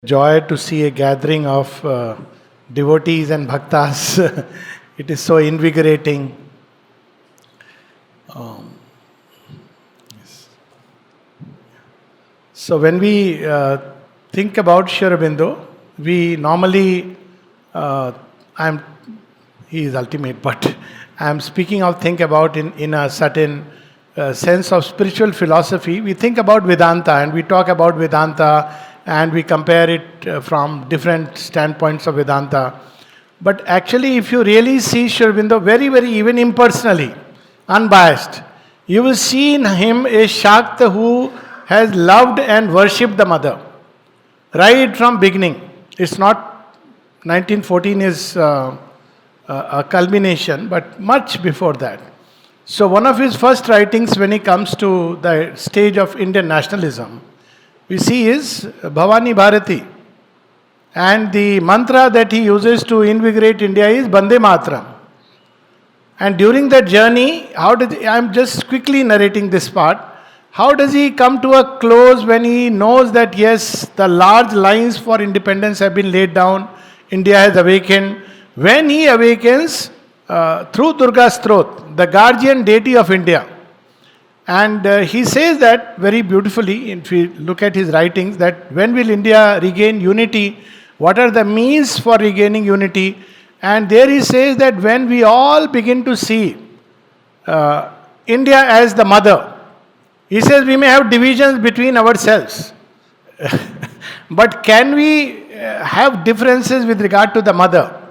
Joy to see a gathering of devotees and bhaktas. It is so invigorating. Um, so when we think about Sri Aurobindo, we normally, I'm, he is ultimate, but I'm speaking of think about in a certain sense of spiritual philosophy. We think about Vedanta and we talk about Vedanta and we compare it from different standpoints of Vedanta. But actually, if you really see Sri Aurobindo very, very even impersonally, unbiased, you will see in him a Shakta who has loved and worshipped the mother right from beginning. It's not 1914 is a culmination, but much before that. So one of his first writings when he comes to the stage of Indian nationalism, we see is Bhavani Bharati. And the mantra that he uses to invigorate India is Bande Matram. And during that journey, I'm just quickly narrating this part. How does he come to a close when he knows that yes, the large lines for independence have been laid down, India has awakened. When he awakens through Durga's throat, the guardian deity of India. And he says that very beautifully, if we look at his writings, that when will India regain unity? What are the means for regaining unity? And there he says that when we all begin to see India as the mother, he says we may have divisions between ourselves. But can we have differences with regard to the mother?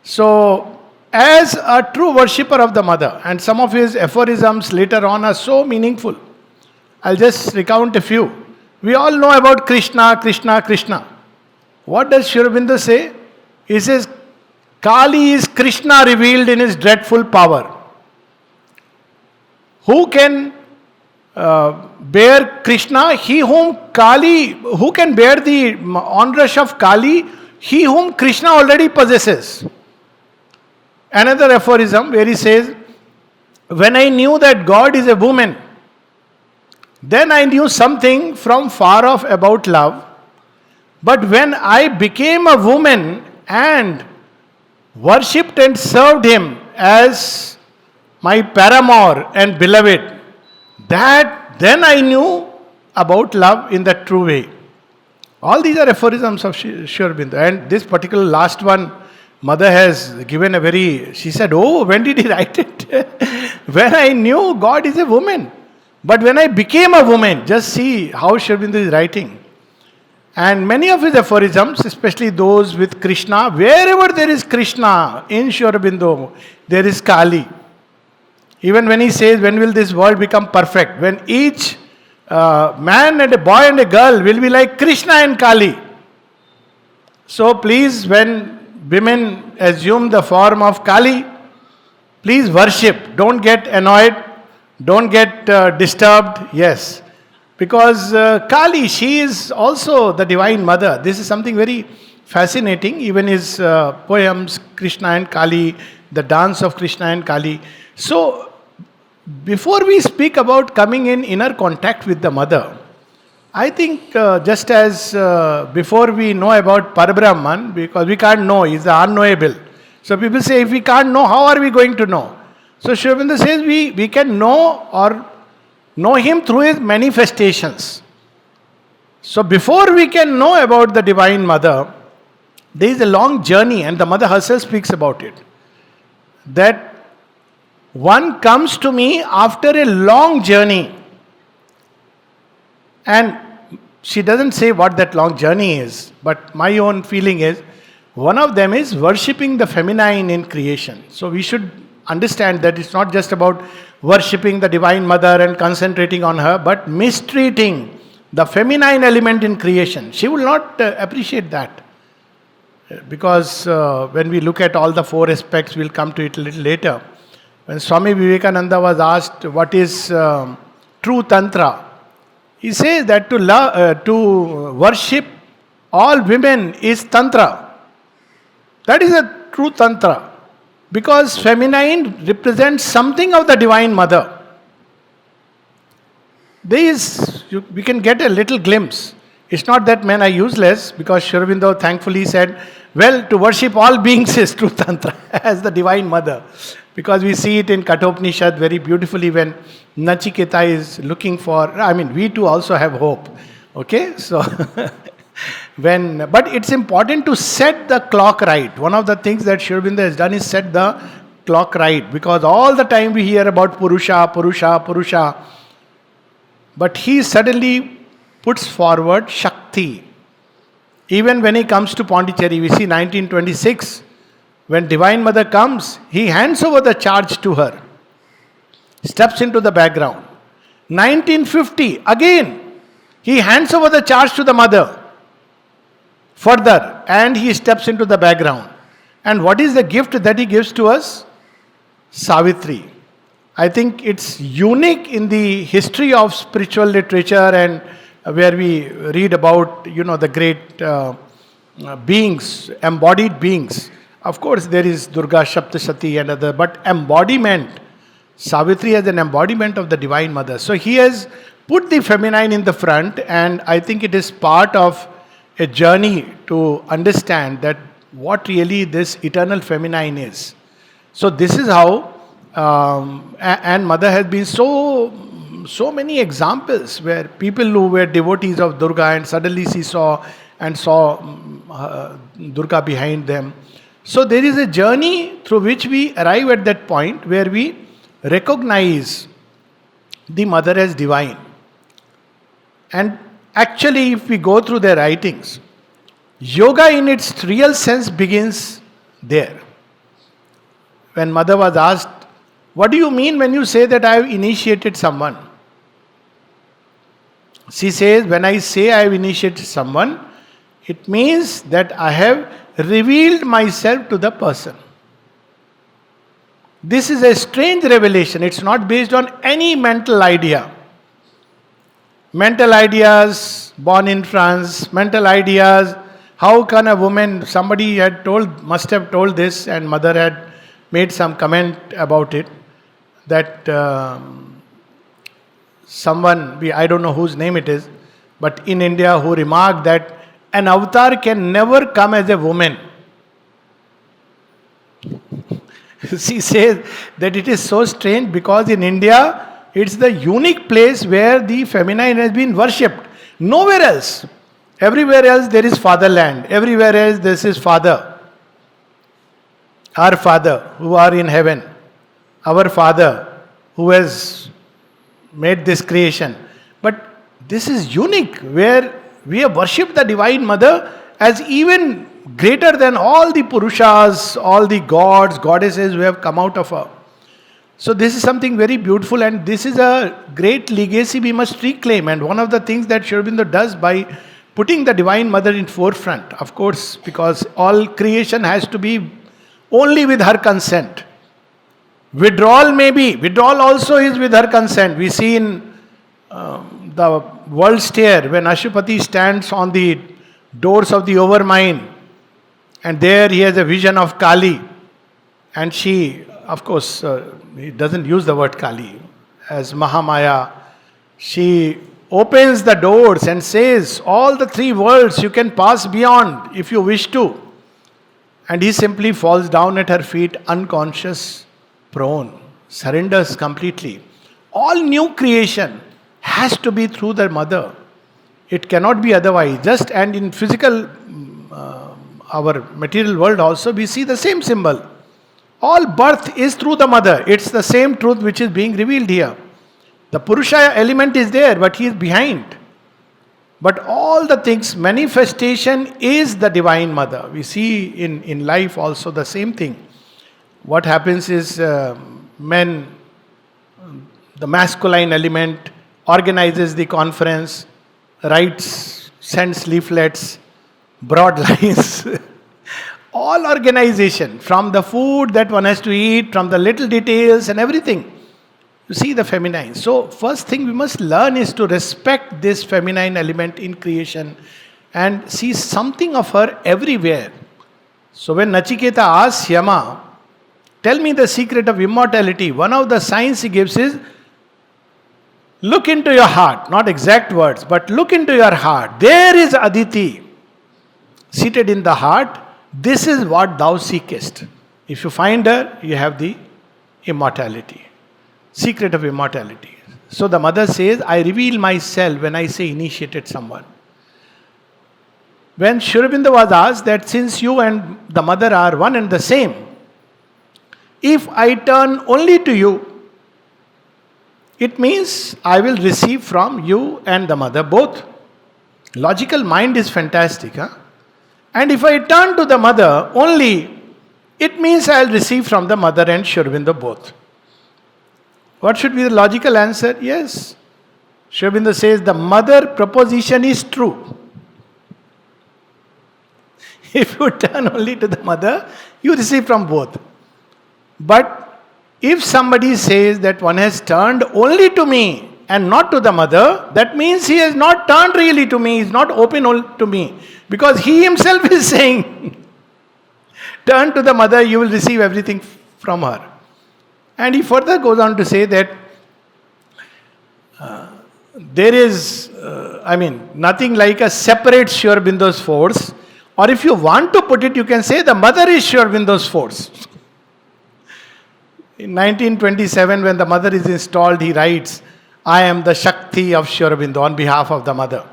So, as a true worshipper of the mother, and some of his aphorisms later on are so meaningful. I'll just recount a few. We all know about Krishna, Krishna, Krishna. What does Sri Aurobindo say? He says, Kali is Krishna revealed in his dreadful power. Who can bear Krishna? Who can bear the onrush of Kali? He whom Krishna already possesses. Another aphorism where he says, when I knew that God is a woman, then I knew something from far off about love. But when I became a woman and worshipped and served him as my paramour and beloved, that then I knew about love in the true way. All these are aphorisms of Sri Aurobindo. And this particular last one, Mother has given a very, she said, oh, when did he write it? When I knew God is a woman. But when I became a woman, just see how Sri Aurobindo is writing. And many of his aphorisms, especially those with Krishna, wherever there is Krishna in Sri Aurobindo, there is Kali. Even when he says, when will this world become perfect? When each man and a boy and a girl will be like Krishna and Kali. So please, when women assume the form of Kali, please worship. Don't get annoyed. Don't get disturbed. Yes. Because Kali, she is also the Divine Mother. This is something very fascinating. Even his poems, Krishna and Kali, the dance of Krishna and Kali. So, before we speak about coming in inner contact with the Mother, I think just as before we know about Parabrahman, because we can't know, he's the unknowable. So people say, if we can't know, how are we going to know? So Sri Aurobindo says we can know or know him through his manifestations. So before we can know about the Divine Mother, there is a long journey, and the Mother herself speaks about it. That one comes to me after a long journey. And she doesn't say what that long journey is, but my own feeling is, one of them is worshipping the feminine in creation. So we should understand that it's not just about worshipping the Divine Mother and concentrating on her, but mistreating the feminine element in creation. She will not appreciate that. Because when we look at all the four aspects, we'll come to it a little later. When Swami Vivekananda was asked what is true Tantra, he says that to worship all women is Tantra. That is a true Tantra. Because feminine represents something of the Divine Mother. We can get a little glimpse. It's not that men are useless, because Sri Aurobindo thankfully said, well, to worship all beings is true Tantra, as the Divine Mother. Because we see it in Kathopanishad very beautifully when Nachiketa is looking for, we too also have hope. Okay, so but it's important to set the clock right. One of the things that Sri Aurobindo has done is set the clock right, because all the time we hear about Purusha, Purusha, Purusha, but he suddenly puts forward Shakti. Even when he comes to Pondicherry, we see 1926, when Divine Mother comes, he hands over the charge to her, steps into the background. 1950, again, he hands over the charge to the mother, further, and he steps into the background. And what is the gift that he gives to us? Savitri. I think it's unique in the history of spiritual literature, and where we read about, the great beings, embodied beings. Of course, there is Durga, Shaptashati and other, but embodiment, Savitri as an embodiment of the Divine Mother. So he has put the feminine in the front, and I think it is part of a journey to understand that what really this eternal feminine is. So this is how, and Mother has been so many examples where people who were devotees of Durga and suddenly she saw Durga behind them. So there is a journey through which we arrive at that point where we recognize the Mother as divine. And actually, if we go through their writings, yoga in its real sense begins there. When Mother was asked, what do you mean when you say that I have initiated someone? She says, when I say I have initiated someone, it means that I have revealed myself to the person. This is a strange revelation. It's not based on any mental idea. Mental ideas born in France, mental ideas, how can a woman, somebody must have told this, and Mother had made some comment about it, that someone, I don't know whose name it is, but in India, who remarked that an avatar can never come as a woman. She says that it is so strange because in India, it's the unique place where the feminine has been worshipped. Nowhere else. Everywhere else there is fatherland. Everywhere else this is Father. Our Father who are in heaven. Our Father who has made this creation. But this is unique where we have worshipped the Divine Mother as even greater than all the Purushas, all the gods, goddesses who have come out of her. So this is something very beautiful, and this is a great legacy we must reclaim. And one of the things that Sri Aurobindo does by putting the Divine Mother in forefront, of course, because all creation has to be only with her consent. Withdrawal also is with her consent. We see in the world stair when Ashupati stands on the doors of the overmind, and there he has a vision of Kali, and she, of course, he doesn't use the word Kali, as Mahamaya. She opens the doors and says, all the three worlds you can pass beyond if you wish to. And he simply falls down at her feet, unconscious, prone, surrenders completely. All new creation has to be through the Mother. It cannot be otherwise. Just and in physical, our material world also, we see the same symbol. All birth is through the Mother. It's the same truth which is being revealed here. The Purusha element is there, but he is behind. But all the things, manifestation is the Divine Mother. We see in life also the same thing. What happens is men, the masculine element organizes the conference, writes, sends leaflets, broad lines. All organization, from the food that one has to eat, from the little details and everything. You see the feminine. So first thing we must learn is to respect this feminine element in creation and see something of her everywhere. So when Nachiketa asks Yama, tell me the secret of immortality, one of the signs he gives is Look into your heart, not exact words, but look into your heart. There is Aditi seated in the heart. This is what thou seekest. If you find her, you have the immortality, secret of immortality. So the mother says, I reveal myself when I say initiated someone. When Sri Aurobindo was asked that since you and the mother are one and the same, if I turn only to you, it means I will receive from you and the mother both. Logical mind is fantastic. Huh? And if I turn to the mother only, it means I will receive from the mother and Sri Aurobindo both. What should be the logical answer? Yes. Sri Aurobindo says the mother proposition is true. If you turn only to the mother, you receive from both. But if somebody says that one has turned only to me and not to the mother, that means he has not turned really to me, he is not open to me. Because he himself is saying, turn to the mother, you will receive everything from her. And he further goes on to say that there is, nothing like a separate Sri Aurobindo's force. Or if you want to put it, you can say the mother is Sri Aurobindo's force. In 1927, when the mother is installed, he writes, I am the Shakti of Sri Aurobindo on behalf of the mother.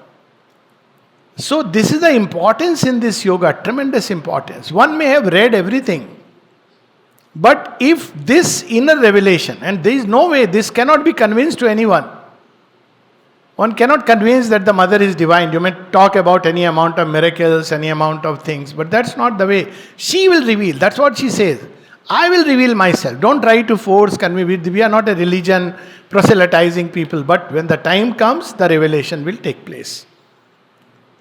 So this is the importance in this yoga, tremendous importance. One may have read everything. But if this inner revelation, and there is no way, this cannot be convinced to anyone. One cannot convince that the mother is divine. You may talk about any amount of miracles, any amount of things, but that's not the way. She will reveal. That's what she says. I will reveal myself. Don't try to force, convince. We are not a religion proselytizing people, but when the time comes, the revelation will take place.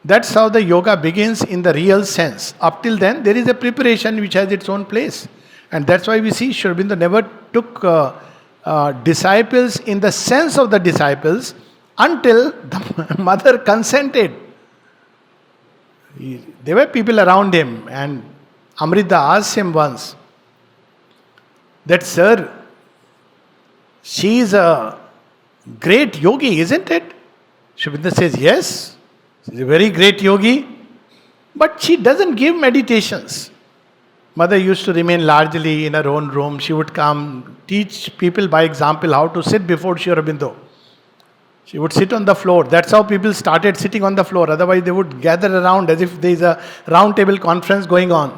That's how the yoga begins in the real sense. Up till then, there is a preparation which has its own place. And that's why we see Sri Aurobindo never took disciples in the sense of the disciples until the mother consented. There were people around him, and Amrita asked him once that, sir, she is a great yogi, isn't it? Sri Aurobindo says, yes, she is a very great yogi, but she doesn't give meditations. Mother used to remain largely in her own room. She would come, teach people by example how to sit before Sri Aurobindo. She would sit on the floor. That's how people started sitting on the floor. Otherwise, they would gather around as if there is a round table conference going on.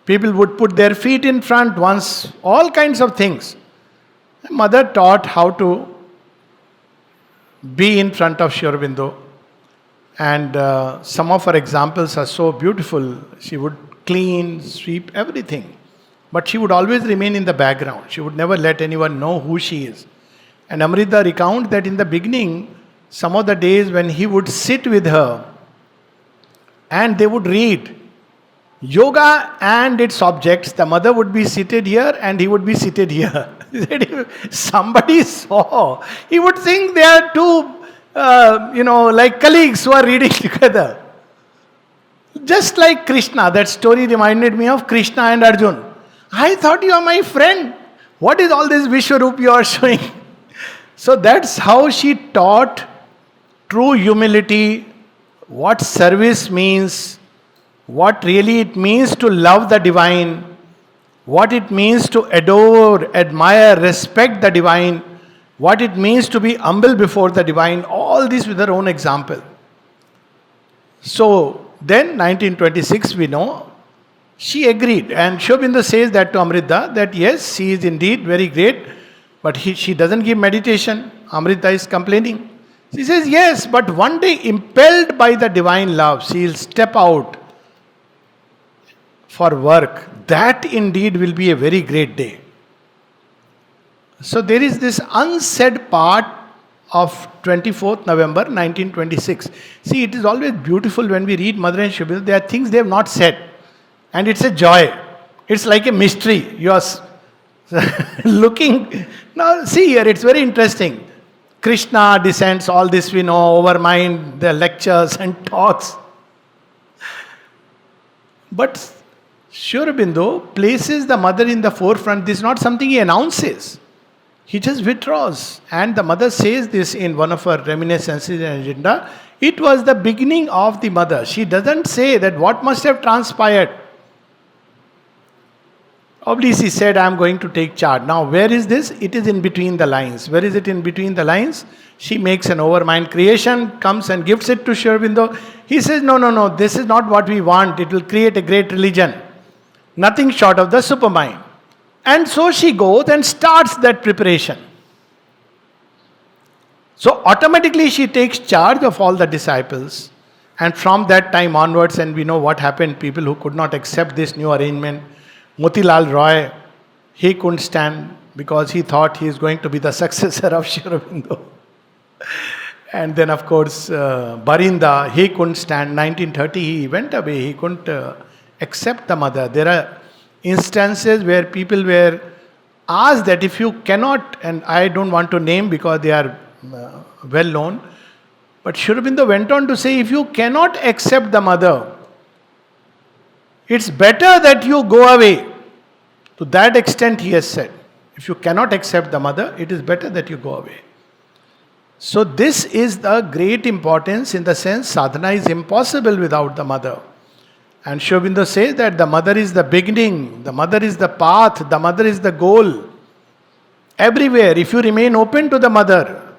People would put their feet in front once, all kinds of things. Mother taught how to be in front of Sri Aurobindo. And some of her examples are so beautiful. She would clean, sweep, everything. But she would always remain in the background. She would never let anyone know who she is. And Amrita recounts that in the beginning, some of the days when he would sit with her and they would read yoga and its objects, the mother would be seated here and he would be seated here. If somebody saw, he would think they are two, like colleagues who are reading together. Just like Krishna, that story reminded me of Krishna and Arjun. I thought you are my friend. What is all this Vishwarup you are showing? So that's how she taught true humility, what service means, what really it means to love the divine, what it means to adore, admire, respect the divine, what it means to be humble before the divine, all this with her own example. So then 1926 we know, she agreed, and Sri Aurobindo says that to Amrita, that yes, she is indeed very great, but she doesn't give meditation. Amrita is complaining. She says, yes, but one day impelled by the divine love, she will step out for work. That indeed will be a very great day. So there is this unsaid part of 24th November 1926. See, it is always beautiful when we read Mother and Sri Aurobindo. There are things they have not said. And it's a joy. It's like a mystery. You are looking. Now, see here, it's very interesting. Krishna descends, all this we know, over mind, the lectures and talks. But Sri Aurobindo places the mother in the forefront. This is not something he announces. He just withdraws. And the mother says this in one of her reminiscences and agenda. It was the beginning of the mother. She doesn't say that what must have transpired. Obviously, she said, I am going to take charge. Now, where is this? It is in between the lines. Where is it in between the lines? She makes an overmind creation, comes and gives it to Sri Aurobindo. He says, no, this is not what we want. It will create a great religion. Nothing short of the supermind. And so she goes and starts that preparation. So automatically she takes charge of all the disciples. And from that time onwards, and we know what happened, people who could not accept this new arrangement. Motilal Roy, he couldn't stand because he thought he is going to be the successor of Sri Aurobindo. And then of course Barinda, he couldn't stand. 1930 he went away, he couldn't accept the mother. There are instances where people were asked that if you cannot, and I don't want to name because they are well known, but Sri Aurobindo went on to say, if you cannot accept the mother, it's better that you go away. To that extent he has said, if you cannot accept the mother, it is better that you go away. So this is the great importance, in the sense sadhana is impossible without the mother. And Sri Aurobindo says that the mother is the beginning, the mother is the path, the mother is the goal. Everywhere, if you remain open to the mother,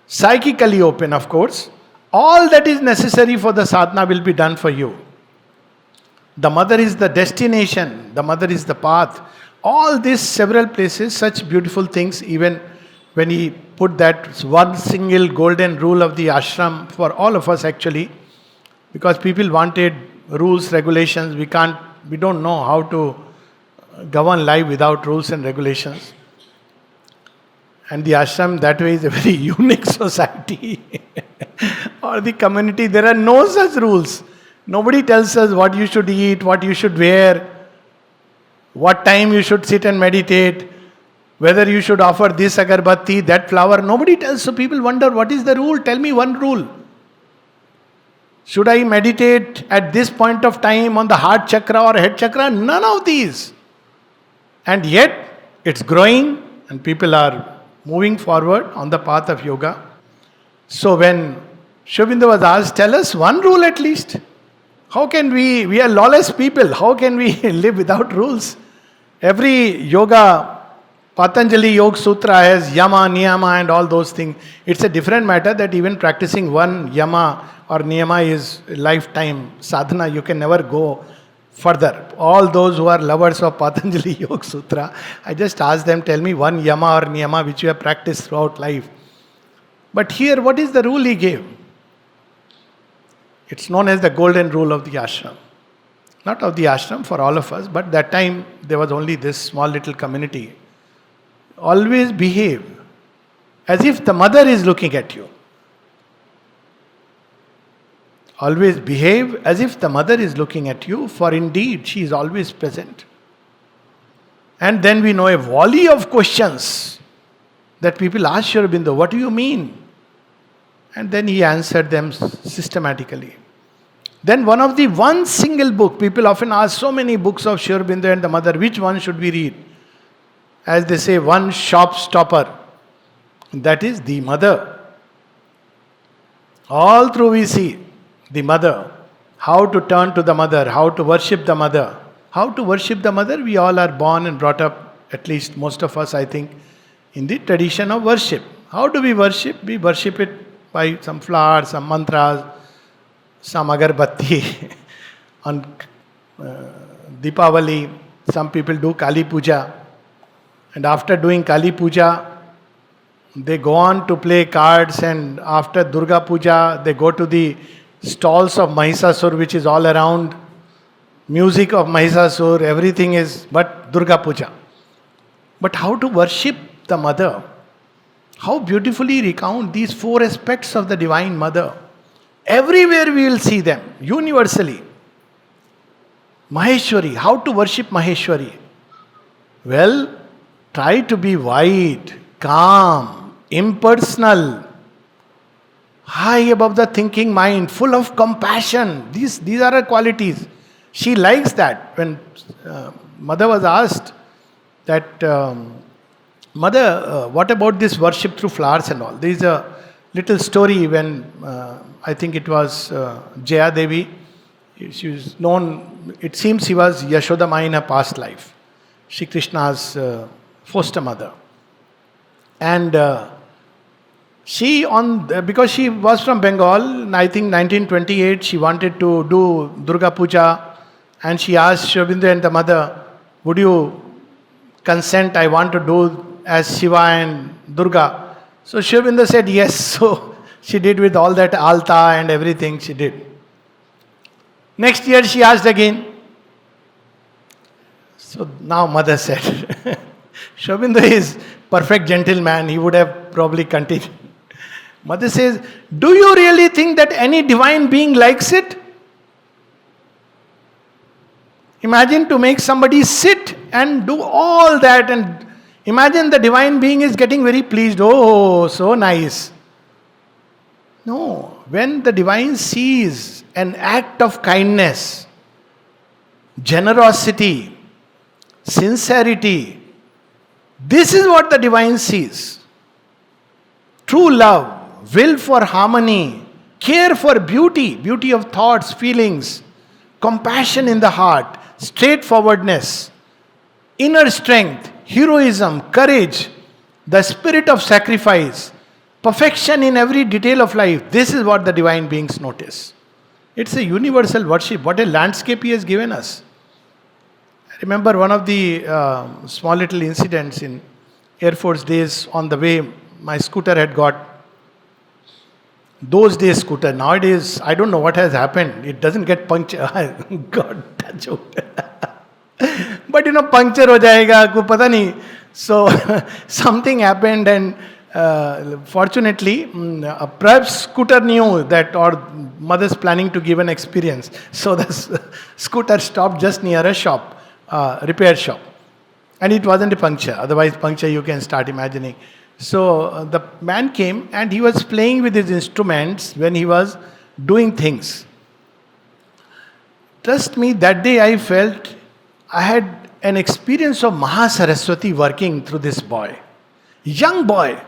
psychically open of course, all that is necessary for the sadhana will be done for you. The mother is the destination, the mother is the path. All these several places, such beautiful things, even when he put that one single golden rule of the ashram for all of us actually, because people wanted rules, regulations, we don't know how to govern life without rules and regulations. And the ashram that way is a very unique society. Or the community, there are no such rules. Nobody tells us what you should eat, what you should wear, what time you should sit and meditate, whether you should offer this agarbatti, that flower. Nobody tells. So people wonder, what is the rule? Tell me one rule. Should I meditate at this point of time on the heart chakra or head chakra? None of these. And yet, it's growing and people are moving forward on the path of yoga. So when Sri Aurobindo was asked, tell us one rule at least. How can we are lawless people, how can we live without rules? Every yoga, Patanjali Yoga Sutra has yama, niyama and all those things. It's a different matter that even practicing one yama or niyama is lifetime sadhana. You can never go further. All those who are lovers of Patanjali Yoga Sutra, I just ask them, tell me one yama or niyama which you have practiced throughout life. But here, what is the rule he gave? It's known as the golden rule of the ashram. Not of the ashram, for all of us, but that time there was only this small little community. Always behave as if the mother is looking at you. Always behave as if the mother is looking at you, for indeed she is always present. And then we know a volley of questions that people ask Sri Aurobindo, what do you mean? And then he answered them systematically. Then one single book, people often ask so many books of Sri Aurobindo and the mother, which one should we read? As they say, one shop stopper. That is the mother. All through we see the mother. How to turn to the mother, how to worship the mother. How to worship the mother? We all are born and brought up, at least most of us I think, in the tradition of worship. How do we worship? We worship it by some flowers, some mantras, some agarbatti. On Deepavali, some people do Kali Puja. And after doing Kali Puja, they go on to play cards, and after Durga Puja, they go to the stalls of Mahisasur, which is all around. Music of Mahisasur, everything is but Durga Puja. But how to worship the mother? How beautifully recount these four aspects of the Divine Mother. Everywhere we will see them, universally. Maheshwari, how to worship Maheshwari? Well, try to be wide, calm, impersonal, high above the thinking mind, full of compassion. These are her qualities. She likes that. When mother was asked that Mother, what about this worship through flowers and all? There is a little story when I think it was Jaya Devi. She was known, it seems she was Yashoda Ma in her past life, Shri Krishna's foster mother. And because she was from Bengal, I think 1928, she wanted to do Durga Puja, and she asked Aurobindo and the mother, would you consent, I want to do as Shiva and Durga. So Aurobindo said yes, so she did with all that alta and everything she did. Next year she asked again. So now mother said, Aurobindo is perfect gentleman, he would have probably continued. Mother says, do you really think that any divine being likes it? Imagine to make somebody sit and do all that, and imagine the divine being is getting very pleased. Oh, so nice. No, when the divine sees an act of kindness, generosity, sincerity, this is what the divine sees. True love, will for harmony, care for beauty, beauty of thoughts, feelings, compassion in the heart, straightforwardness, inner strength, heroism, courage, the spirit of sacrifice, perfection in every detail of life. This is what the divine beings notice. It's a universal worship. What a landscape he has given us. I remember one of the small little incidents in Air Force days. On the way, my scooter had got, those days scooter, nowadays I don't know what has happened, it doesn't get puncture. God, that joke. But puncture ho jayega, ko pata nahi. So something happened, and fortunately perhaps scooter knew that, or mother's planning to give an experience, so the scooter stopped just near a shop, repair shop, and it wasn't a puncture. Otherwise puncture you can start imagining. So the man came and he was playing with his instruments when he was doing things. Trust me, that day I felt I had an experience of Maha Saraswati working through this boy. Young boy.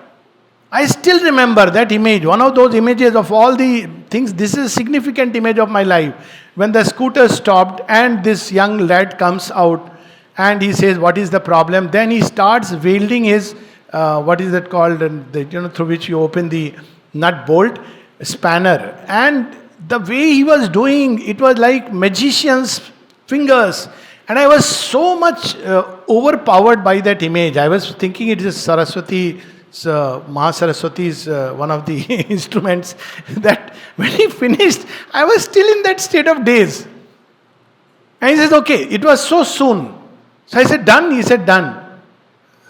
I still remember that image, one of those images of all the things. This is a significant image of my life. When the scooter stopped and this young lad comes out and he says, what is the problem? Then he starts wielding his what is that called, through which you open the nut bolt, spanner. And the way he was doing, it was like magician's fingers. And I was so much overpowered by that image. I was thinking it is Saraswati, Maha Saraswati's one of the instruments, that when he finished, I was still in that state of daze. And he says, okay, it was so soon. So I said, done? He said, done.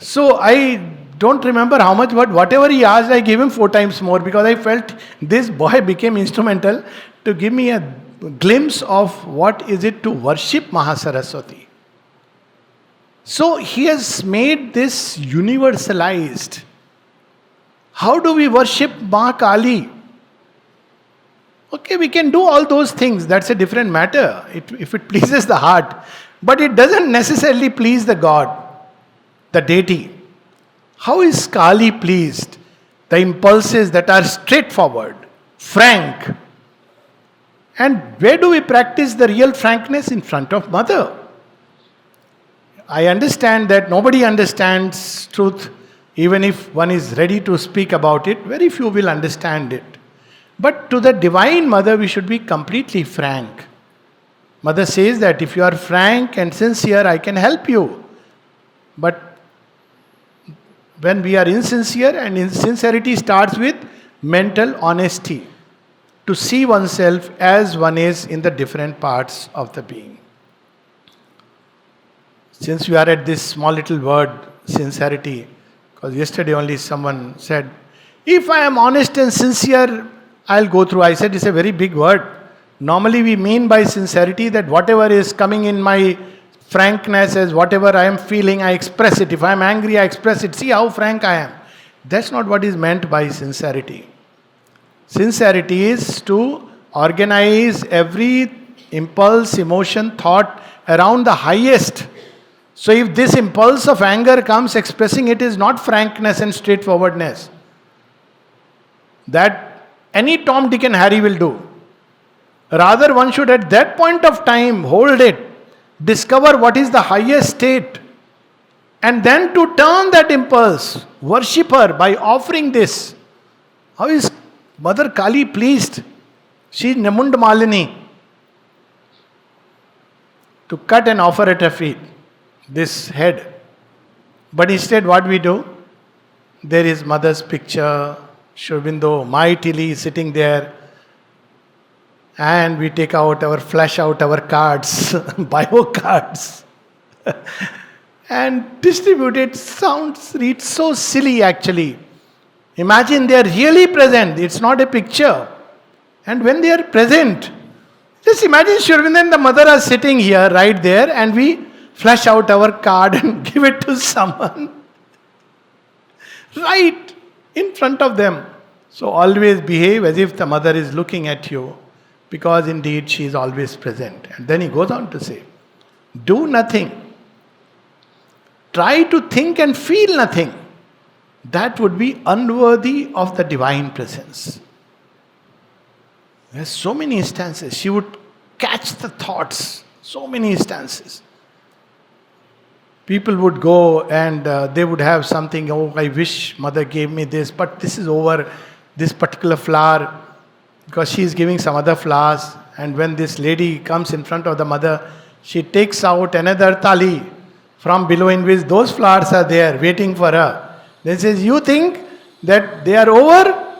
So I don't remember how much, but whatever he asked, I gave him 4 times more, because I felt this boy became instrumental to give me a glimpse of what is it to worship Mahasaraswati. So he has made this universalized. How do we worship Mahakali? Okay, we can do all those things. That's a different matter, if it pleases the heart. But it doesn't necessarily please the God, the deity. How is Kali pleased? The impulses that are straightforward, frank. And where do we practice the real frankness? In front of Mother. I understand that nobody understands truth, even if one is ready to speak about it. Very few will understand it. But to the Divine Mother, we should be completely frank. Mother says that if you are frank and sincere, I can help you. But when we are insincere, and insincerity starts with mental honesty, to see oneself as one is in the different parts of the being. Since we are at this small little word, sincerity, because yesterday only someone said, if I am honest and sincere, I'll go through. I said, it's a very big word. Normally we mean by sincerity that whatever is coming in my frankness, as whatever I am feeling, I express it. If I am angry, I express it. See how frank I am. That's not what is meant by sincerity. Sincerity is to organize every impulse, emotion, thought around the highest So if this impulse of anger comes, expressing it is not frankness and straightforwardness. That any Tom, Dick and Harry will do. Rather, one should at that point of time hold it, discover what is the highest state, and then to turn that impulse, worship her by offering this. How is Mother Kali pleased? She is Namund Malini. To cut and offer at her feet this head. But instead, what we do? There is mother's picture, Aurobindo mightily sitting there, and we flash out our cards, bio cards, and distribute it. Reads so silly actually. Imagine they are really present, it's not a picture. And when they are present, just imagine Aurobindo and the mother are sitting here, right there, and we flash out our card and give it to someone. Right in front of them. So always behave as if the mother is looking at you, because indeed she is always present. And then he goes on to say, do nothing. Try to think and feel nothing. That would be unworthy of the divine presence. There's so many instances. She would catch the thoughts. So many instances. People would go and they would have something, oh, I wish mother gave me this, but this is over, this particular flower, because she is giving some other flowers. And when this lady comes in front of the mother, she takes out another thali from below in which those flowers are there waiting for her. Then says, you think that they are over?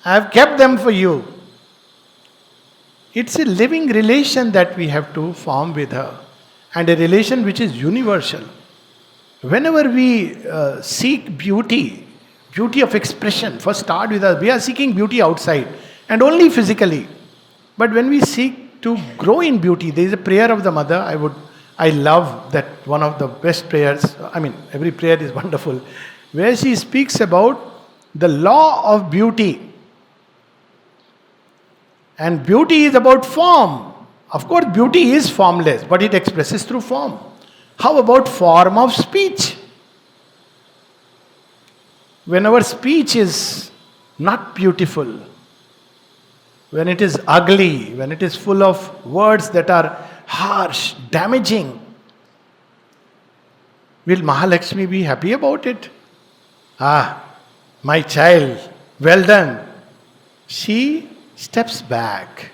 I have kept them for you. It's a living relation that we have to form with her, and a relation which is universal. Whenever we seek beauty of expression, first start with us. We are seeking beauty outside and only physically. But when we seek to grow in beauty, there is a prayer of the mother. I love that, one of the best prayers. I mean, every prayer is wonderful, where she speaks about the law of beauty. And beauty is about form. Of course, beauty is formless, but it expresses through form. How about form of speech? When our speech is not beautiful, when it is ugly, when it is full of words that are harsh, damaging, will Mahalakshmi be happy about it? Ah, my child, well done. She steps back.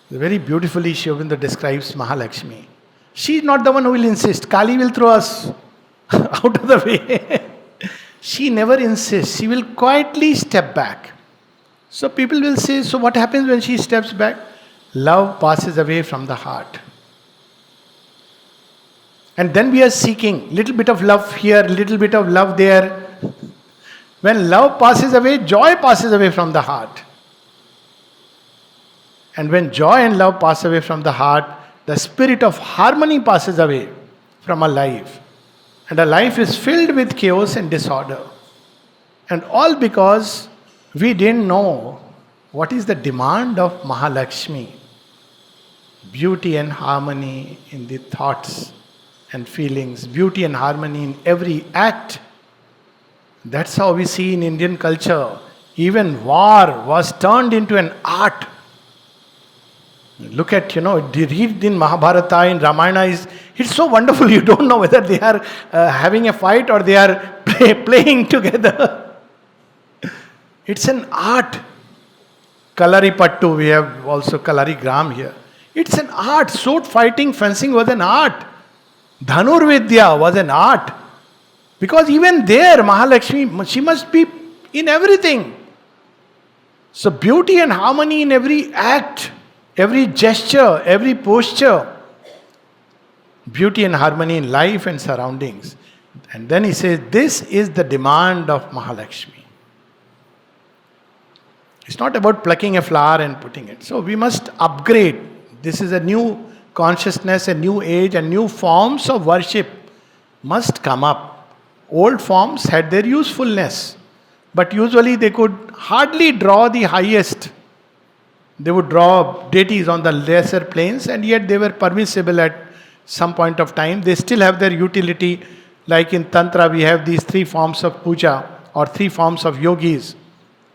Very beautifully Aurobindo describes Mahalakshmi. She is not the one who will insist. Kali will throw us out of the way. She never insists. She will quietly step back. So people will say, so what happens when she steps back? Love passes away from the heart. And then we are seeking little bit of love here, little bit of love there. When love passes away, joy passes away from the heart. And when joy and love pass away from the heart, the spirit of harmony passes away from our life. And our life is filled with chaos and disorder. And all because we didn't know what is the demand of Mahalakshmi. Beauty and harmony in the thoughts and feelings. Beauty and harmony in every act. That's how we see in Indian culture. Even war was turned into an art. Look at, read in Mahabharata, in Ramayana, it's so wonderful. You don't know whether they are having a fight or they are playing together. It's an art. Kalari Pattu, we have also Kalari Gram here. It's an art. Sword fighting, fencing was an art. Dhanur Vidya was an art. Because even there, Mahalakshmi, she must be in everything. So beauty and harmony in every act, every gesture, every posture. Beauty and harmony in life and surroundings. And then he says, this is the demand of Mahalakshmi. It's not about plucking a flower and putting it. So we must upgrade. This is a new consciousness, a new age, and new forms of worship must come up. Old forms had their usefulness, but usually they could hardly draw the highest. They would draw deities on the lesser planes, and yet they were permissible at some point of time. They still have their utility. Like in Tantra, we have these three forms of puja or three forms of yogis.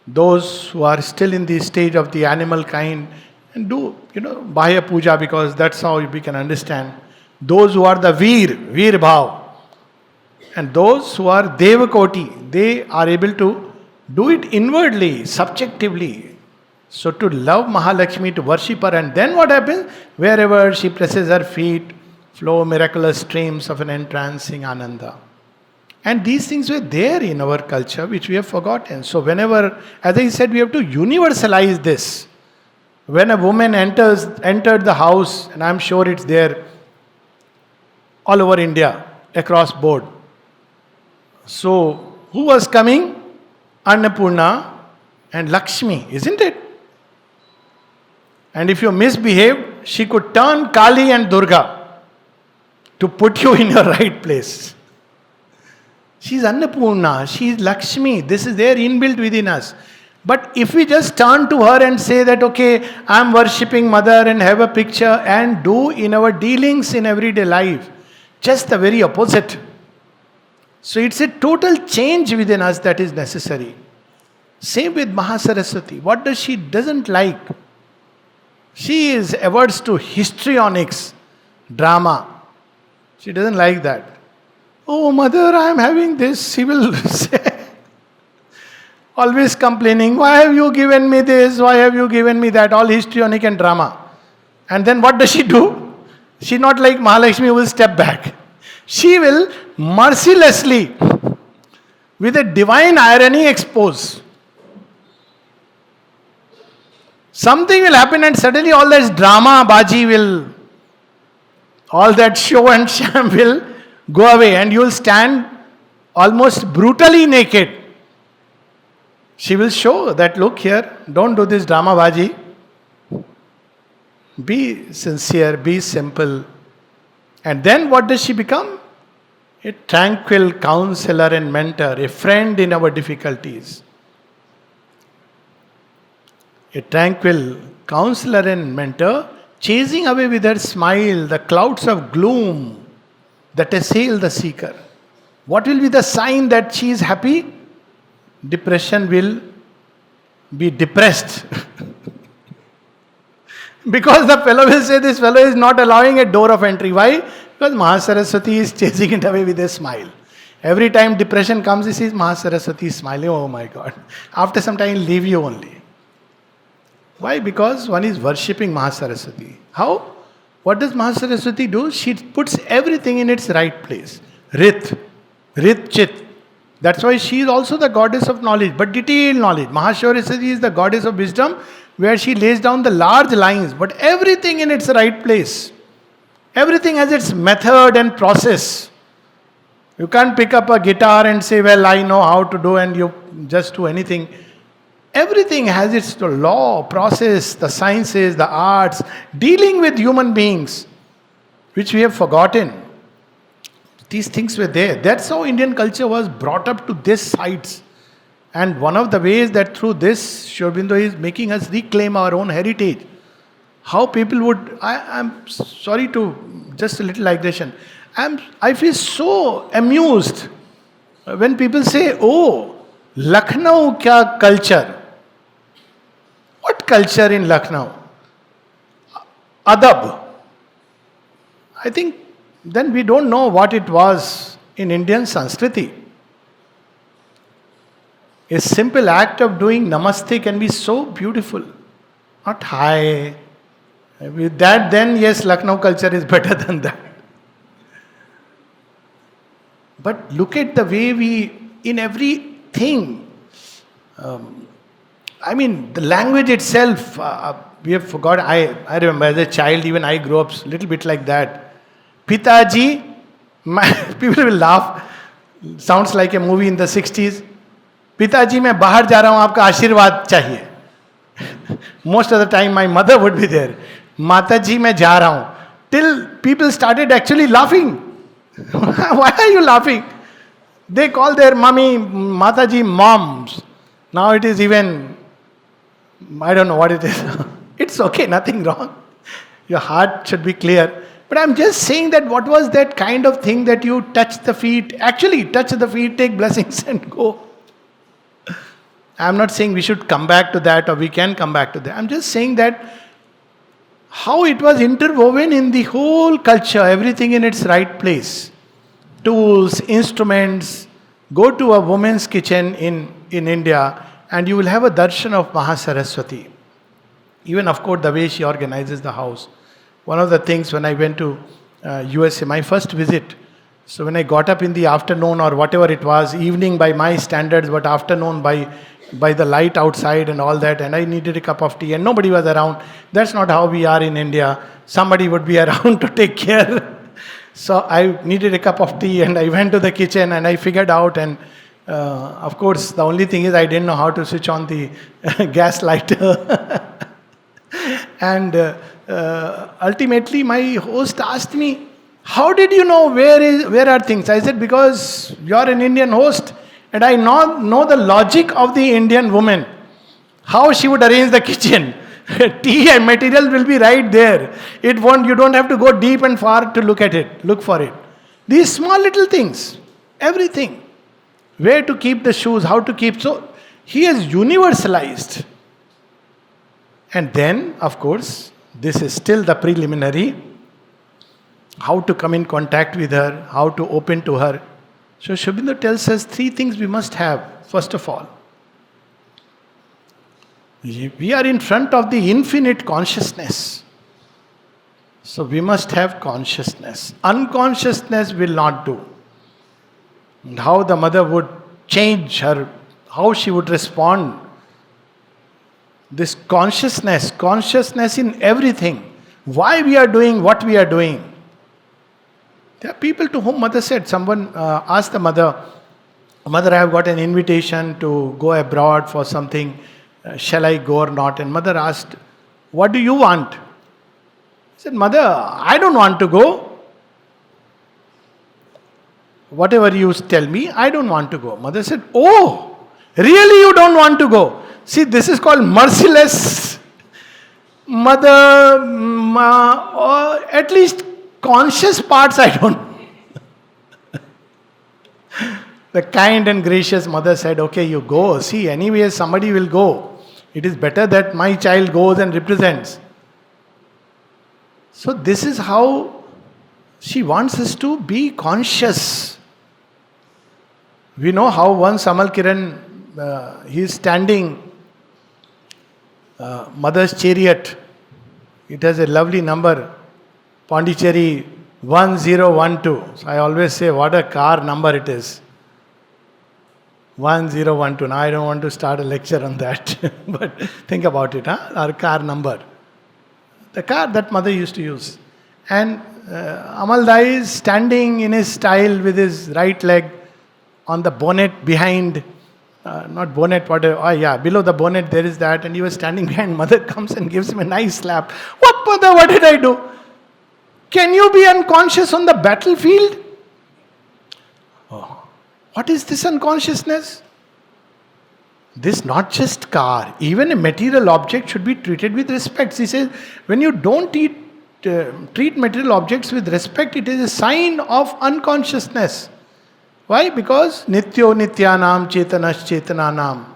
Those who are still in the stage of the animal kind and do, Bahya puja, because that's how we can understand. Those who are the Veer Bhav, and those who are Devakoti, they are able to do it inwardly, subjectively. So to love Mahalakshmi, to worship her, and then what happens? Wherever she presses her feet, flow miraculous streams of an entrancing Ananda. And these things were there in our culture, which we have forgotten. So whenever, as I said, we have to universalize this. When a woman entered the house, and I'm sure it's there all over India, across board. So, who was coming? Annapurna and Lakshmi, isn't it? And if you misbehaved, she could turn Kali and Durga to put you in your right place. She's Annapurna, she's Lakshmi, this is there inbuilt within us. But if we just turn to her and say that, okay, I'm worshipping Mother and have a picture and do in our dealings in everyday life, just the very opposite. So it's a total change within us that is necessary. Same with Mahasaraswati. What does she doesn't like? She is averse to histrionics, drama. She doesn't like that. Oh, Mother, I am having this. She will say, always complaining, why have you given me this? Why have you given me that? All histrionic and drama. And then what does she do? She's not like Mahalakshmi who will step back. She will mercilessly, with a divine irony, expose. Something will happen and suddenly all that drama, baji will, all that show and sham will go away and you will stand almost brutally naked. She will show that, look here, don't do this drama, baji. Be sincere, be simple. And then what does she become? A tranquil counselor and mentor, a friend in our difficulties. A tranquil counselor and mentor, chasing away with her smile the clouds of gloom that assail the seeker. What will be the sign that she is happy? Depression will be depressed. Because the fellow will say this fellow is not allowing a door of entry. Why? Because Mahasaraswati is chasing it away with a smile. Every time depression comes, he sees Mahasaraswati is smiling. Oh my God. After some time, he'll leave you only. Why? Because one is worshipping Mahasaraswati. How? What does Mahasaraswati do? She puts everything in its right place. Rit Chit. That's why she is also the goddess of knowledge, but detailed knowledge. Mahasaraswati is the goddess of wisdom, where she lays down the large lines, but everything in its right place. Everything has its method and process. You can't pick up a guitar and say, well, I know how to do, and you just do anything. Everything has its law, process, the sciences, the arts, dealing with human beings, which we have forgotten. These things were there. That's how Indian culture was brought up to this heights. And one of the ways that through this, Aurobindo is making us reclaim our own heritage. How people would, I'm sorry to, just a little digression. I feel so amused when people say, oh, Lucknow kya culture? What culture in Lucknow? Adab. I think then we don't know what it was in Indian Sanskriti. A simple act of doing namaste can be so beautiful. Not high. With that, then yes, Lucknow culture is better than that. But look at the way we, in everything, the language itself, we have forgot. I remember as a child, even I grew up a little bit like that. Pitaji, people will laugh. Sounds like a movie in the 60s. पिताजी मैं बाहर जा रहा हूं आपका आशीर्वाद चाहिए. Most of the time my mother would be there. माताजी मैं जा रहा हूं. Till people started actually laughing. Why are you laughing? They call their mummy, Mataji, moms. Now it is even, I don't know what it is. It's okay, nothing wrong. Your heart should be clear. But I'm just saying that what was that kind of thing that you touch the feet, actually touch the feet, take blessings and go. I'm not saying we should come back to that or we can come back to that. I'm just saying that how it was interwoven in the whole culture, everything in its right place. Tools, instruments. Go to a woman's kitchen in India and you will have a darshan of Mahasaraswati. Even of course the way she organizes the house. One of the things when I went to USA, my first visit, so when I got up in the afternoon or whatever it was, evening by my standards, but afternoon by the light outside and all that, and I needed a cup of tea and nobody was around. That's not how we are in India. Somebody would be around to take care. So I needed a cup of tea and I went to the kitchen and I figured out, and of course the only thing is I didn't know how to switch on the gas lighter. And ultimately my host asked me, how did you know where are things? I said, because you're an Indian host and I know the logic of the Indian woman, how she would arrange the kitchen. Tea and material will be right there. You don't have to go deep and far to look for it. These small little things, everything. Where to keep the shoes, how to keep. So he has universalized. And then, of course, this is still the preliminary. How to come in contact with her, how to open to her. So Aurobindo tells us 3 things we must have. First of all, we are in front of the infinite consciousness. So we must have consciousness. Unconsciousness will not do. And how the mother would change her, how she would respond. This consciousness in everything. Why we are doing what we are doing. There are people to whom mother said, someone asked the mother, Mother, I have got an invitation to go abroad for something. Shall I go or not? And mother asked, what do you want? He said, Mother, I don't want to go. Whatever you tell me, I don't want to go. Mother said, oh, really you don't want to go? See, this is called merciless mother, or at least conscious parts I don't. The kind and gracious mother said, okay, you go. See, anyway, somebody will go. It is better that my child goes and represents. So this is how she wants us to be conscious. We know how once Amal Kiran, he is standing, Mother's Chariot. It has a lovely number, Pondicherry 1012. So I always say, what a car number it is. 1012. Now I don't want to start a lecture on that. But think about it, our car number. The car that mother used to use. And Amal Dai is standing in his style with his right leg on the bonnet behind, not bonnet, whatever, below the bonnet there is that, and he was standing behind. Mother comes and gives him a nice slap. What, mother, what did I do? Can you be unconscious on the battlefield? Oh, what is this unconsciousness? This not just car, even a material object should be treated with respect. He says, when you don't treat material objects with respect, it is a sign of unconsciousness. Why? Because nityo nityanam chetanas chetananam.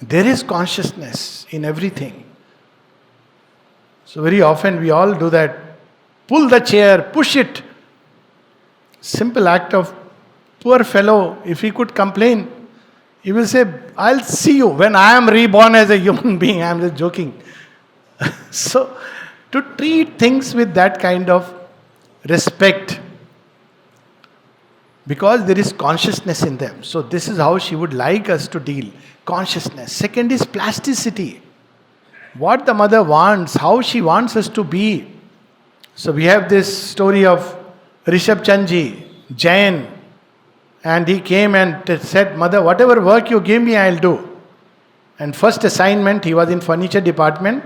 There is consciousness in everything. So very often we all do that. Pull the chair, push it. Simple act of poor fellow, if he could complain, he will say, I'll see you when I am reborn as a human being. I am just joking. So, to treat things with that kind of respect, because there is consciousness in them. So this is how she would like us to deal. Consciousness. Second is plasticity. What the mother wants, how she wants us to be. So we have this story of Rishabh Chandji, Jain. And he came and said, Mother, whatever work you give me, I'll do. And first assignment, he was in furniture department,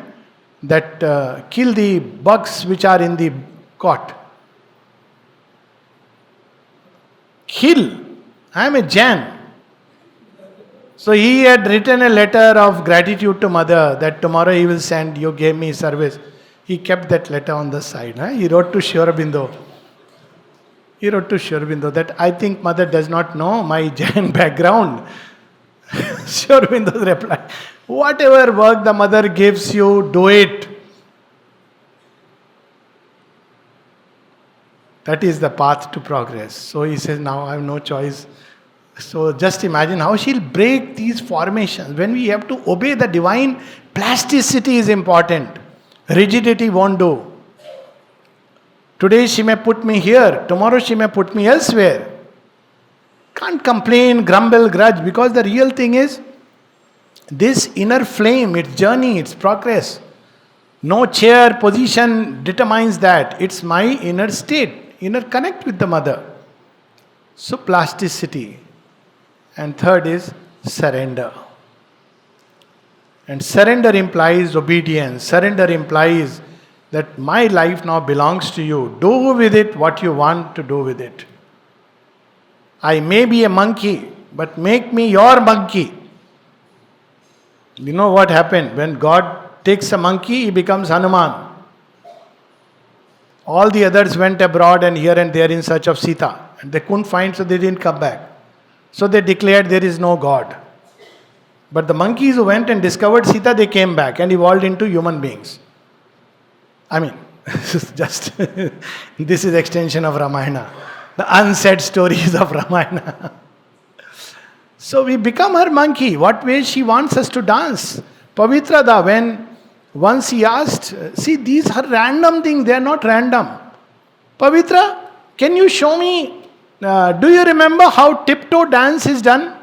that kill the bugs which are in the cot. Kill. I am a Jain. So he had written a letter of gratitude to mother that tomorrow he will send, you gave me service. He kept that letter on the side. He wrote to Aurobindo. He wrote to Aurobindo that I think mother does not know my Jain background. Aurobindo's reply, whatever work the mother gives you, do it. That is the path to progress. So he says, now I have no choice. So just imagine how she'll break these formations. When we have to obey the divine, plasticity is important. Rigidity won't do. Today she may put me here, tomorrow she may put me elsewhere. Can't complain, grumble, grudge, because the real thing is this inner flame, its journey, its progress. No chair position determines that. It's my inner state, inner connect with the mother. So plasticity. And third is surrender. And surrender implies obedience. Surrender implies that my life now belongs to you. Do with it what you want to do with it. I may be a monkey, but make me your monkey. You know what happened? When God takes a monkey, he becomes Hanuman. All the others went abroad and here and there in search of Sita. And they couldn't find, so they didn't come back. So they declared there is no God. But the monkeys who went and discovered Sita, they came back and evolved into human beings. I mean, just this is extension of Ramayana. The unsaid stories of Ramayana. So we become her monkey. What way she wants us to dance. Pavitrada, when once he asked, see, these are random things, they are not random. Pavitra, can you show me, do you remember how tiptoe dance is done?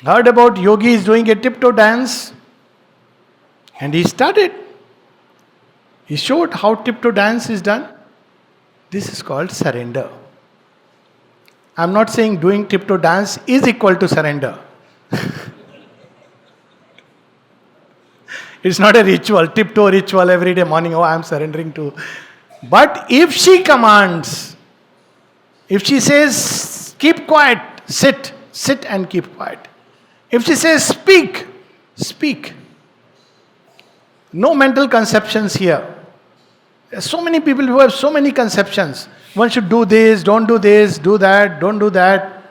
Heard about yogis doing a tiptoe dance? And he started. He showed how tiptoe dance is done. This is called surrender. I'm not saying doing tiptoe dance is equal to surrender. It's not a ritual, tiptoe ritual every day morning, oh, I'm surrendering to. But if she commands, if she says, keep quiet, sit and keep quiet. If she says, speak. No mental conceptions here. There are so many people who have so many conceptions. One should do this, don't do this, do that, don't do that.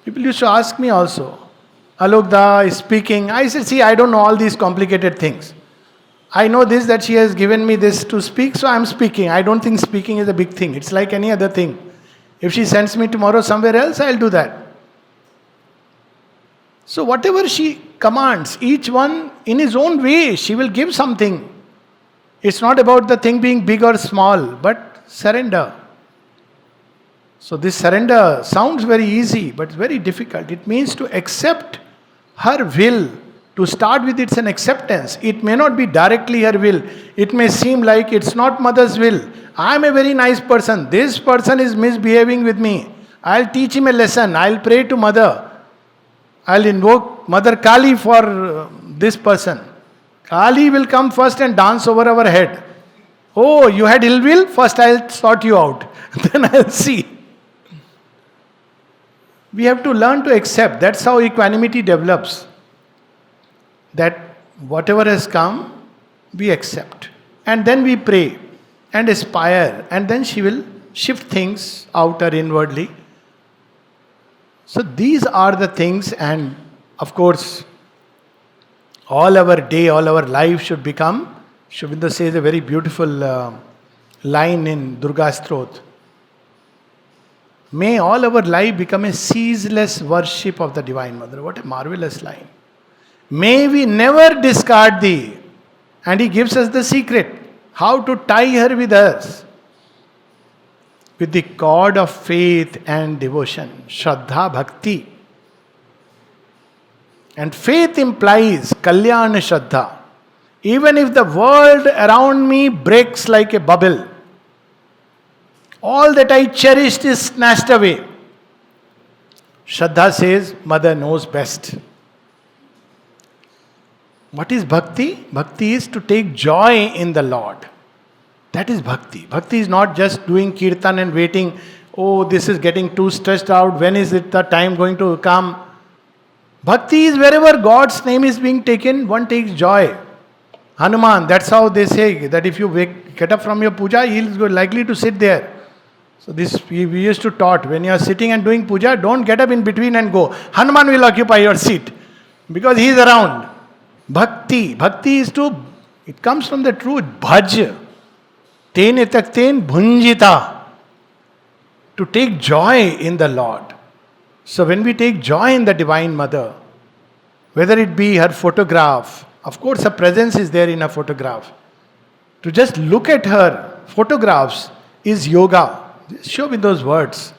People used to ask me also, Alok da is speaking. I said, see, I don't know all these complicated things. I know this, that she has given me this to speak, so I am speaking. I don't think speaking is a big thing. It's like any other thing. If she sends me tomorrow somewhere else, I'll do that. So whatever she commands, each one in his own way, she will give something. It's not about the thing being big or small, but surrender. So this surrender sounds very easy, but it's very difficult. It means to accept her will. To start with, it's an acceptance. It may not be directly her will. It may seem like it's not mother's will. I'm a very nice person. This person is misbehaving with me. I'll teach him a lesson. I'll pray to mother. I'll invoke Mother Kali for this person. Kali will come first and dance over our head. Oh, you had ill will? First I'll sort you out. Then I'll see. We have to learn to accept. That's how equanimity develops. That whatever has come, we accept. And then we pray and aspire. And then she will shift things outer inwardly. So these are the things, and of course, all our day, all our life should become, Aurobindo says a very beautiful line in Durga's throat. May all our life become a ceaseless worship of the Divine Mother. What a marvelous line. May we never discard thee. And he gives us the secret, how to tie her with us. With the cord of faith and devotion, Shraddha Bhakti. And faith implies Kalyana Shraddha. Even if the world around me breaks like a bubble, all that I cherished is snatched away. Shraddha says, Mother knows best. What is bhakti? Bhakti is to take joy in the Lord. That is bhakti. Bhakti is not just doing kirtan and waiting, oh, this is getting too stressed out, when is it the time going to come? Bhakti is wherever God's name is being taken, one takes joy. Hanuman, that's how they say that if you get up from your puja, he is likely to sit there. So this we used to taught, when you are sitting and doing puja, don't get up in between and go. Hanuman will occupy your seat because he is around. Bhakti is it comes from the truth. Bhaj. Tene takten bhunjita. To take joy in the Lord. So when we take joy in the Divine Mother, whether it be her photograph, of course her presence is there in a photograph. To just look at her photographs is yoga. Show me those words.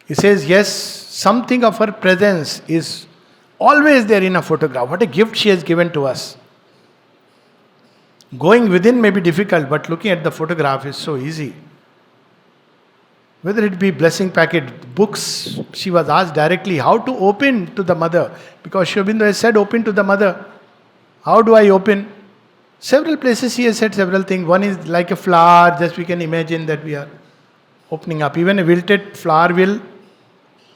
He says, yes, something of her presence is always there in a photograph. What a gift she has given to us. Going within may be difficult, but looking at the photograph is so easy. Whether it be blessing packet, books, she was asked directly how to open to the mother. Because Aurobindo has said, open to the mother. How do I open? Several places he has said several things. One is like a flower, just we can imagine that we are opening up. Even a wilted flower will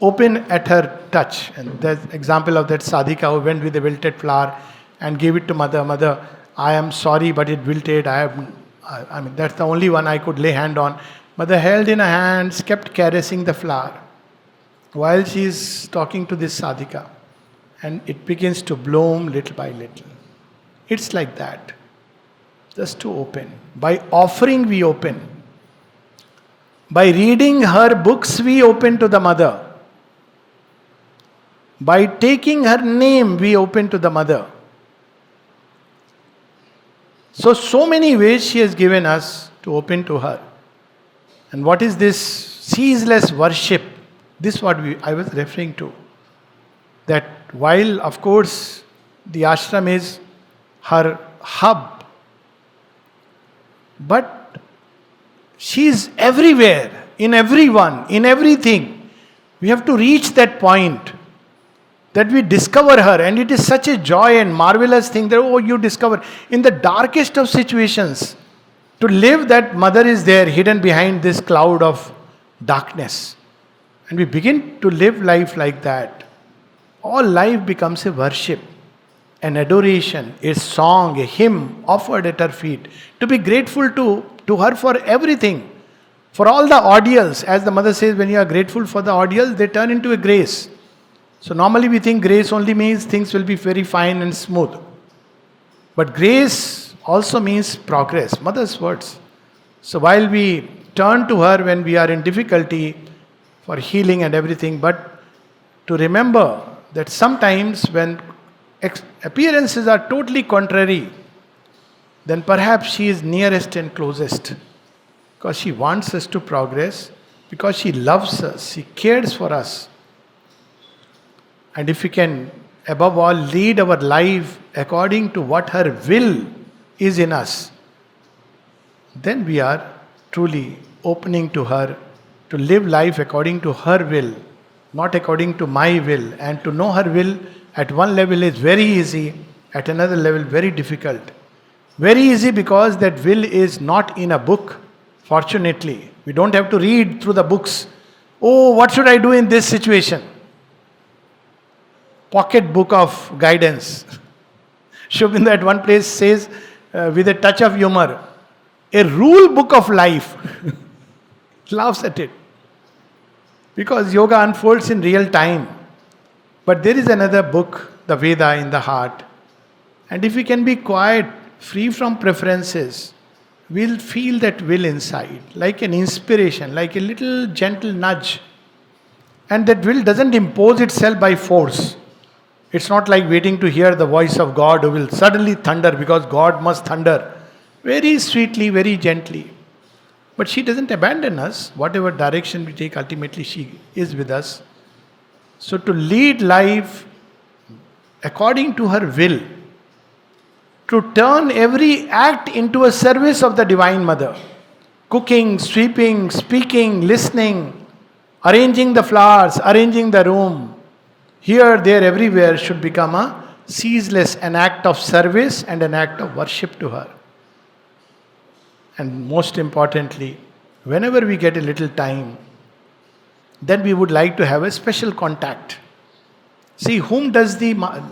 open at her touch. And there's example of that sadhika who went with a wilted flower and gave it to mother. Mother, I am sorry, but it wilted. I mean, that's the only one I could lay hand on. Mother held in her hands, kept caressing the flower while she is talking to this sadhika. And it begins to bloom little by little. It's like that. Just to open. By offering, we open. By reading her books, we open to the mother. By taking her name, we open to the mother. So many ways she has given us to open to her. And what is this ceaseless worship? This is what I was referring to. That while, of course, the ashram is her hub, but she is everywhere, in everyone, in everything. We have to reach that point that we discover her, and it is such a joy and marvelous thing that, you discover in the darkest of situations. To live that mother is there hidden behind this cloud of darkness. And we begin to live life like that. All life becomes a worship, an adoration, a song, a hymn offered at her feet. To be grateful to her for everything. For all the ordeals. As the mother says, when you are grateful for the ordeals, they turn into a grace. So normally we think grace only means things will be very fine and smooth. But grace also means progress. Mother's words. So while we turn to her when we are in difficulty for healing and everything, but to remember that sometimes when appearances are totally contrary, then perhaps she is nearest and closest. Because she wants us to progress, because she loves us, she cares for us. And if we can, above all, lead our life according to what her will is in us, then we are truly opening to her to live life according to her will, not according to my will. And to know her will at one level is very easy, at another level very difficult. Very easy because that will is not in a book, fortunately. We don't have to read through the books. Oh, what should I do in this situation? Pocket book of guidance. Aurobindo at one place says, with a touch of humor, a rule book of life. Laughs at it. Because yoga unfolds in real time. But there is another book, the Veda in the heart. And if we can be quiet, free from preferences, we'll feel that will inside, like an inspiration, like a little gentle nudge. And that will doesn't impose itself by force. It's not like waiting to hear the voice of God who will suddenly thunder because God must thunder. Very sweetly, very gently. But she doesn't abandon us. Whatever direction we take, ultimately she is with us. So to lead life according to her will, to turn every act into a service of the Divine Mother. Cooking, sweeping, speaking, listening, arranging the flowers, arranging the room. Here, there, everywhere should become a ceaseless, an act of service and an act of worship to her. And most importantly, whenever we get a little time, then we would like to have a special contact. See, whom does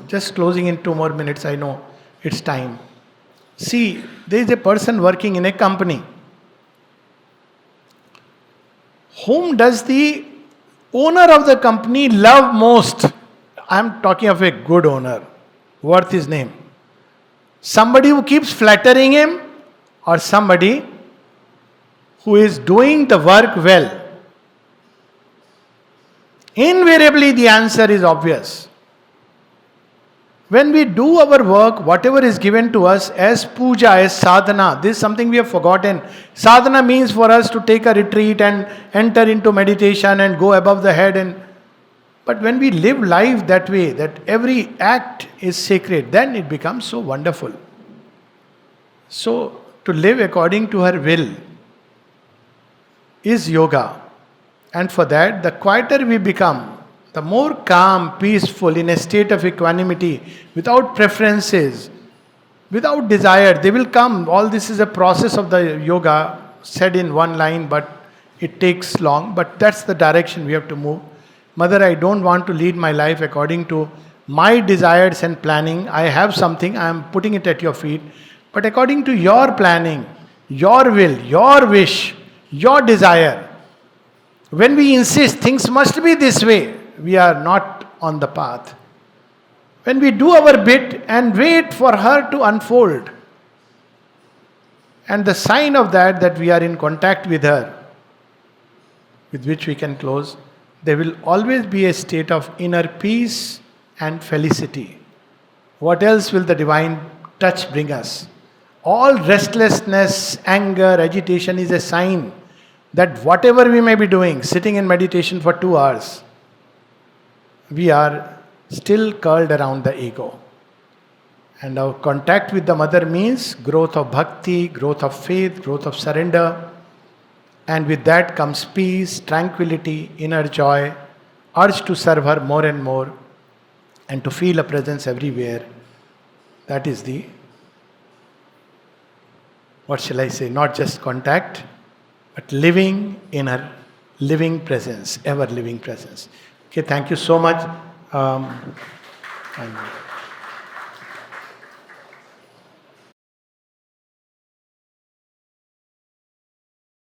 just closing in 2 more minutes, I know it's time. See, there is a person working in a company. Whom does the owner of the company love most? I am talking of a good owner, worth his name. Somebody who keeps flattering him, or somebody who is doing the work well? Invariably, the answer is obvious. When we do our work, whatever is given to us as puja, as sadhana, this is something we have forgotten. Sadhana means for us to take a retreat and enter into meditation and go above the head. But when we live life that way, that every act is sacred, then it becomes so wonderful. So, to live according to her will is yoga. And for that, the quieter we become, the more calm, peaceful, in a state of equanimity, without preferences, without desire, they will come. All this is a process of the yoga, said in one line, but it takes long. But that's the direction we have to move. Mother, I don't want to lead my life according to my desires and planning. I have something, I am putting it at your feet. But according to your planning, your will, your wish, your desire, when we insist things must be this way, we are not on the path. When we do our bit and wait for her to unfold, and the sign of that we are in contact with her, with which we can close, there will always be a state of inner peace and felicity. What else will the divine touch bring us? All restlessness, anger, agitation is a sign that whatever we may be doing, sitting in meditation for 2 hours, we are still curled around the ego. And our contact with the mother means growth of bhakti, growth of faith, growth of surrender. And with that comes peace, tranquility, inner joy, urge to serve her more and more, and to feel a presence everywhere. That is the, what shall I say, not just contact, but living in her living presence, ever living presence. Okay, thank you so much. And